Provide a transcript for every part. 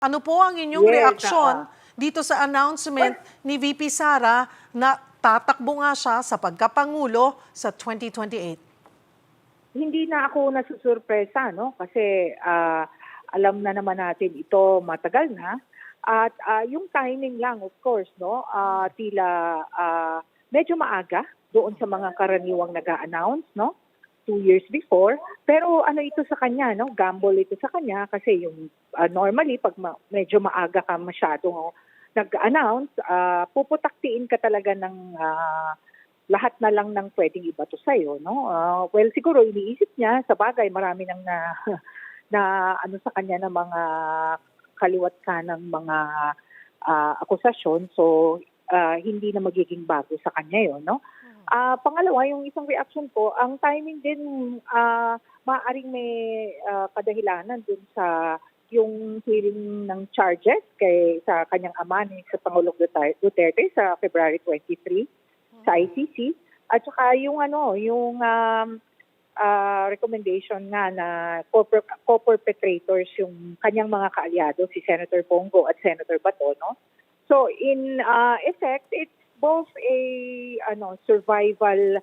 Ano po ang inyong Yes, reaksyon dito sa well, announcement ni VP Sara na tatakbo nga siya sa pagkapangulo sa 2028? hindi na ako nasusurpresa, no? Kasi alam na naman natin ito matagal na. At yung timing lang, of course, no? Tila medyo maaga doon sa mga karaniwang nag-a-announce, no? 2 years before. Pero ano ito sa kanya, no? Gamble ito sa kanya kasi yung normally pag medyo maaga ka masyadong nag-announce, puputaktiin ka talaga ng lahat na lang ng pwedeng ibato sa'yo, no? Well, siguro iniisip niya, sa bagay, marami nang na ano sa kanya ng mga kaliwat ka ng mga akusasyon. So, hindi na magiging bago sa kanya yon, no? Pangalawa, yung isang reaction ko, ang timing din, maaaring may kadahilanan dun sa yung hearing ng charges sa kanyang ama ni sa Pangulong Duterte sa February 23 sa ICC, at saka yung recommendation nga na co-perpetrators yung kanyang mga kaalyado, si Senator Bongo at Senator Bato, no? So in effect, it's both a survival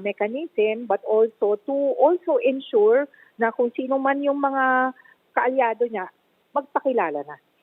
mechanism, but also to ensure na kung sino man yung mga kaalyado niya magpakilala na.